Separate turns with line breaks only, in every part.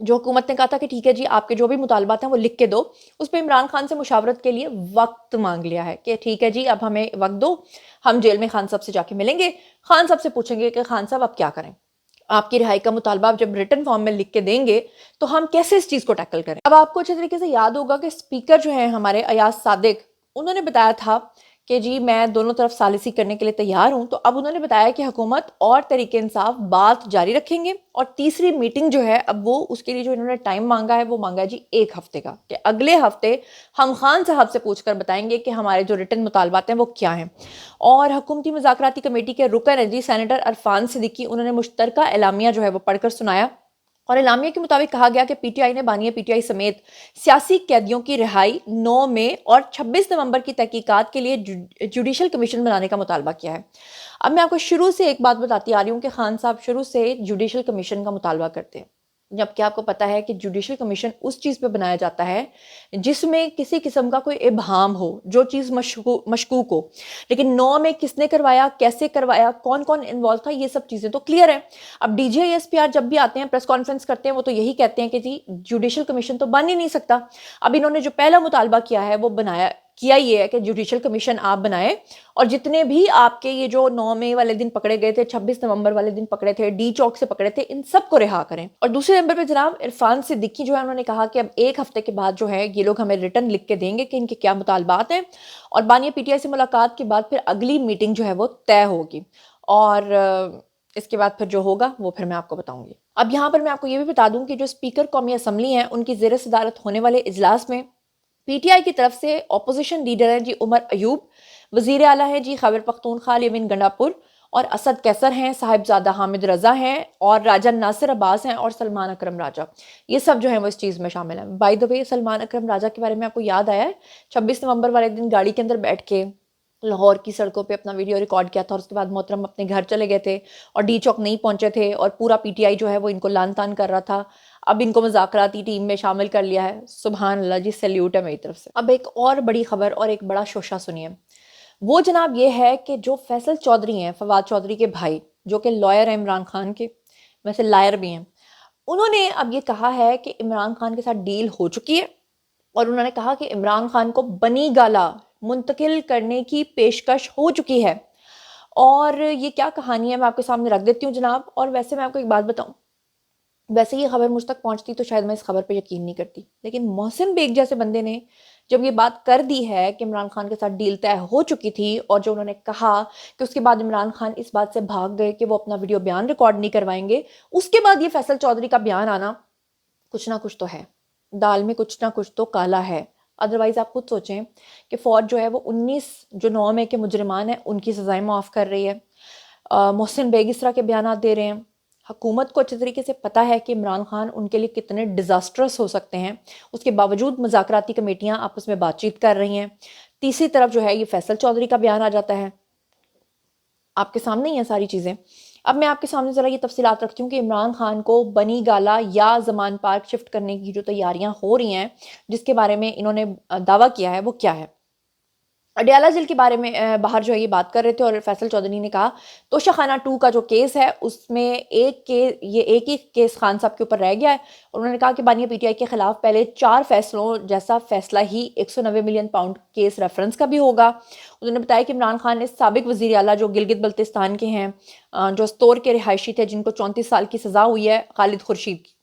جو حکومت نے کہا تھا کہ ٹھیک ہے جی آپ کے جو بھی مطالبات ہیں وہ لکھ کے دو، اس پہ عمران خان سے مشاورت کے لیے وقت مانگ لیا ہے کہ ٹھیک ہے جی اب ہمیں وقت دو، ہم جیل میں خان صاحب سے جا کے ملیں گے، خان صاحب سے پوچھیں گے کہ خان صاحب اب کیا کریں، آپ کی رہائی کا مطالبہ آپ جب ریٹن فارم میں لکھ کے دیں گے تو ہم کیسے اس چیز کو ٹیکل کریں۔ اب آپ کو اچھے طریقے سے یاد ہوگا کہ اسپیکر جو ہیں ہمارے ایاز صادق، انہوں نے بتایا تھا کہ جی میں دونوں طرف ثالثی کرنے کے لیے تیار ہوں، تو اب انہوں نے بتایا کہ حکومت اور تحریک انصاف بات جاری رکھیں گے، اور تیسری میٹنگ جو ہے اب وہ اس کے لیے جو انہوں نے ٹائم مانگا ہے وہ مانگا ہے جی 1 ہفتے کا، کہ اگلے ہفتے ہم خان صاحب سے پوچھ کر بتائیں گے کہ ہمارے جو ریٹن مطالبات ہیں وہ کیا ہیں۔ اور حکومتی مذاکراتی کمیٹی کے رکن ہیں جی سینیٹر عرفان صدیقی، انہوں نے مشترکہ اعلامیہ جو ہے وہ پڑھ کر سنایا، اور اعلامیہ کے مطابق کہا گیا کہ پی ٹی آئی نے بانی پی ٹی آئی سمیت سیاسی قیدیوں کی رہائی 9 مئی اور 26 نومبر کی تحقیقات کے لیے جوڈیشل کمیشن بنانے کا مطالبہ کیا ہے۔ اب میں آپ کو شروع سے ایک بات بتاتی آ رہی ہوں کہ خان صاحب شروع سے جوڈیشل کمیشن کا مطالبہ کرتے ہیں، جبکہ آپ کو پتہ ہے کہ جوڈیشل کمیشن اس چیز پہ بنایا جاتا ہے جس میں کسی قسم کا کوئی ابہام ہو، جو چیز مشکوک ہو، لیکن 9 میں کس نے کروایا، کیسے کروایا، کون کون انوالو تھا، یہ سب چیزیں تو کلیئر ہیں۔ اب D G I S P R جب بھی آتے ہیں پریس کانفرنس کرتے ہیں وہ تو یہی کہتے ہیں کہ جی جوڈیشل کمیشن تو بن ہی نہیں سکتا۔ اب انہوں نے جو پہلا مطالبہ کیا ہے وہ کیا یہ ہے کہ جوڈیشل کمیشن آپ بنائیں، اور جتنے بھی آپ کے یہ جو 9 مئی والے دن پکڑے گئے تھے، 26 نومبر والے دن پکڑے تھے، ڈی چوک سے پکڑے تھے، ان سب کو رہا کریں۔ اور دوسرے نمبر پہ جناب عرفان صدیقی جو ہے انہوں نے کہا کہ اب 1 ہفتے کے بعد جو ہے یہ لوگ ہمیں ریٹن لکھ کے دیں گے کہ ان کے کیا مطالبات ہیں، اور بانیہ پی ٹی آئی سے ملاقات کے بعد پھر اگلی میٹنگ جو ہے وہ طے ہوگی، اور اس کے بعد پھر جو ہوگا وہ پھر میں آپ کو بتاؤں گی۔ اب یہاں پر میں آپ کو یہ بھی بتا دوں کہ جو اسپیکر قومی اسمبلی ہیں ان کی زیر صدارت ہونے والے اجلاس میں پی ٹی آئی کی طرف سے اپوزیشن لیڈر ہیں جی عمر ایوب، وزیر اعلیٰ ہیں جی خیبر پختونخوا یمین گنڈا پور، اور اسد کیسر ہیں، صاحبزادہ حامد رضا ہیں، اور راجہ ناصر عباس ہیں، اور سلمان اکرم راجہ، یہ سب جو ہیں وہ اس چیز میں شامل ہیں۔ بائی دا وے سلمان اکرم راجہ کے بارے میں آپ کو یاد آیا ہے 26 نومبر والے دن گاڑی کے اندر بیٹھ کے لاہور کی سڑکوں پہ اپنا ویڈیو ریکارڈ کیا تھا، اور اس کے بعد محترم اپنے گھر چلے گئے تھے اور ڈی چوک نہیں پہنچے تھے، اور پورا پی ٹی آئی جو ہے وہ ان کو لان تان کر رہا تھا، اب ان کو مذاکراتی ٹیم میں شامل کر لیا ہے۔ سبحان اللہ جی، سیلیوٹ ہے میری طرف سے۔ اب ایک اور بڑی خبر اور ایک بڑا شوشہ سنیے، وہ جناب یہ ہے کہ جو فیصل چودھری ہیں، فواد چودھری کے بھائی، جو کہ لائر ہیں عمران خان کے، ویسے لائر بھی ہیں، انہوں نے اب یہ کہا ہے کہ عمران خان کے ساتھ ڈیل ہو چکی ہے، اور انہوں نے کہا کہ عمران خان کو بنی گالا منتقل کرنے کی پیشکش ہو چکی ہے۔ اور یہ کیا کہانی ہے میں آپ کے سامنے رکھ دیتی ہوں جناب۔ اور ویسے میں آپ کو ایک بات بتاؤں، ویسے یہ خبر مجھ تک پہنچتی تو شاید میں اس خبر پہ یقین نہیں کرتی، لیکن محسن بیگ جیسے بندے نے جب یہ بات کر دی ہے کہ عمران خان کے ساتھ ڈیل طے ہو چکی تھی، اور جو انہوں نے کہا کہ اس کے بعد عمران خان اس بات سے بھاگ گئے کہ وہ اپنا ویڈیو بیان ریکارڈ نہیں کروائیں گے، اس کے بعد یہ فیصل چودھری کا بیان آنا، کچھ نہ کچھ تو ہے، دال میں کچھ نہ کچھ تو کالا ہے۔ ادروائز آپ خود سوچیں کہ فوج جو ہے وہ 19 جو 9 مئی کے مجرمان ہیں ان کی سزائیں معاف کر رہی ہے، محسن بیگ اس طرح کے بیانات دے رہے ہیں، حکومت کو اچھے طریقے سے پتہ ہے کہ عمران خان ان کے لیے کتنے ڈیزاسٹرس ہو سکتے ہیں، اس کے باوجود مذاکراتی کمیٹیاں آپس میں بات چیت کر رہی ہیں۔ تیسری طرف جو ہے یہ فیصل چودھری کا بیان آ جاتا ہے، آپ کے سامنے ہی ہیں ساری چیزیں۔ اب میں آپ کے سامنے ذرا یہ تفصیلات رکھتی ہوں کہ عمران خان کو بنی گالا یا زمان پارک شفٹ کرنے کی جو تیاریاں ہو رہی ہیں، جس کے بارے میں انہوں نے دعویٰ کیا ہے، وہ کیا ہے۔ اڈیالہ جیل کے بارے میں باہر جو ہے یہ بات کر رہے تھے، اور فیصل چودھری نے کہا توشہ خانہ 2 کا جو کیس ہے اس میں ایک ہی کیس خان صاحب کے اوپر رہ گیا ہے، اور انہوں نے کہا کہ بانیہ پی ٹی آئی کے خلاف پہلے 4 فیصلوں جیسا فیصلہ ہی 190 ملین پاؤنڈ کیس ریفرنس کا بھی ہوگا۔ انہوں نے بتایا کہ عمران خان نے سابق وزیر اعلیٰ جو گلگت بلتستان کے ہیں، جو استور کے رہائشی تھے، جن کو 34 سال کی سزا ہوئی ہے خالد خورشید کی،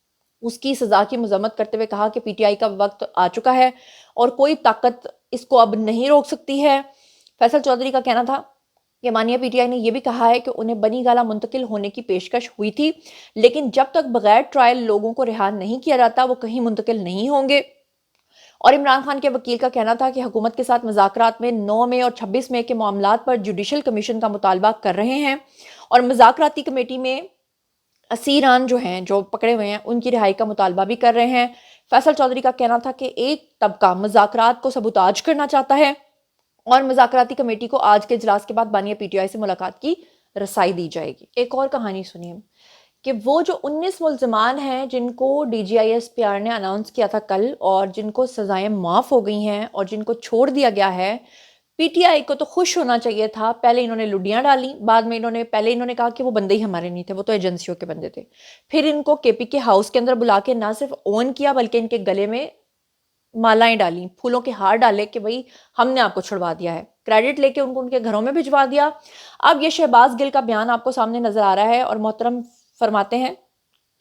اس کی سزا کی مذمت کرتے ہوئے کہا کہ پی ٹی آئی کا وقت آ چکا ہے اور کوئی طاقت اس کو اب نہیں روک سکتی ہے۔ فیصل چودھری کا کہنا تھا کہ بانیہ پی ٹی آئی نے یہ بھی کہا ہے کہ انہیں بنی گالا منتقل ہونے کی پیشکش ہوئی تھی، لیکن جب تک بغیر ٹرائل لوگوں کو رہا نہیں کیا جاتا وہ کہیں منتقل نہیں ہوں گے۔ اور عمران خان کے وکیل کا کہنا تھا کہ حکومت کے ساتھ مذاکرات میں 9 مئی اور 26 مئی کے معاملات پر جوڈیشل کمیشن کا مطالبہ کر رہے ہیں، اور مذاکراتی کمیٹی میں اسیران جو ہیں، جو پکڑے ہوئے ہیں، ان کی رہائی کا مطالبہ بھی کر رہے ہیں۔ فیصل چودھری کا کہنا تھا کہ ایک طبقہ مذاکرات کو سبوتاج کرنا چاہتا ہے، اور مذاکراتی کمیٹی کو آج کے اجلاس کے بعد بانیہ پی ٹی آئی سے ملاقات کی رسائی دی جائے گی۔ ایک اور کہانی سنیے کہ وہ جو 19 ملزمان ہیں جن کو D G I S P R نے اناؤنس کیا تھا کل، اور جن کو سزائیں معاف ہو گئی ہیں اور جن کو چھوڑ دیا گیا ہے، پی ٹی آئی کو تو خوش ہونا چاہیے تھا، پہلے انہوں نے لڈیاں ڈالیں، بعد میں انہوں نے کہا کہ وہ بندے ہی ہمارے نہیں تھے، وہ تو ایجنسیوں کے بندے تھے، پھر ان کو کے پی کے ہاؤس کے اندر بلا کے نہ صرف اون کیا بلکہ ان کے گلے میں مالائیں ڈالیں، پھولوں کے ہار ڈالے کہ بھئی ہم نے آپ کو چھڑوا دیا ہے، کریڈٹ لے کے ان کو ان کے گھروں میں بھجوا دیا۔ اب یہ شہباز گل کا بیان آپ کو سامنے نظر آ رہا ہے اور محترم فرماتے ہیں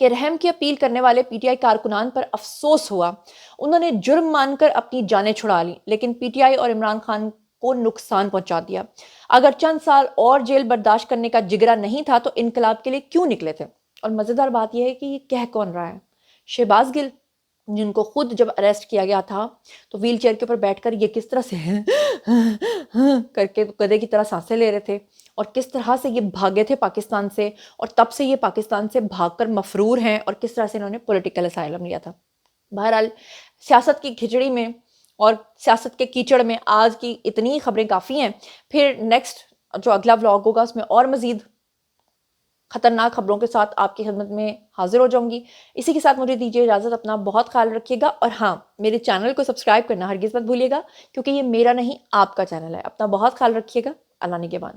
کہ رحم کی اپیل کرنے والے پی ٹی آئی کارکنان پر افسوس ہوا، انہوں نے جرم مان کر اپنی جانیں چھڑا لیں، لیکن پی ٹی آئی اور عمران خان کو نقصان پہنچا دیا۔ اگر چند سال اور جیل برداشت کرنے کا جگرا نہیں تھا تو انقلاب کے لیے کیوں نکلے تھے؟ اور مزیدار بات یہ ہے کہ یہ کہہ کون رہا ہے؟ شہباز گل، جن کو خود جب اریسٹ کیا گیا تھا تو ویل چیئر کے اوپر بیٹھ کر یہ کس طرح سے کر کے گدھے کی طرح سانسیں لے رہے تھے، اور کس طرح سے یہ بھاگے تھے پاکستان سے، اور تب سے یہ پاکستان سے بھاگ کر مفرور ہیں، اور کس طرح سے انہوں نے پولیٹیکل اسائلم لیا تھا۔ بہرحال سیاست کی کھچڑی میں اور سیاست کے کیچڑ میں آج کی اتنی خبریں کافی ہیں، پھر نیکسٹ جو اگلا ولاگ ہوگا اس میں اور مزید خطرناک خبروں کے ساتھ آپ کی خدمت میں حاضر ہو جاؤں گی۔ اسی کے ساتھ مجھے دیجیے اجازت، اپنا بہت خیال رکھیے گا، اور ہاں، میرے چینل کو سبسکرائب کرنا ہرگز مت بھولیے گا، کیونکہ یہ میرا نہیں آپ کا چینل ہے۔ اپنا بہت خیال رکھیے گا، اللہ نگہبان۔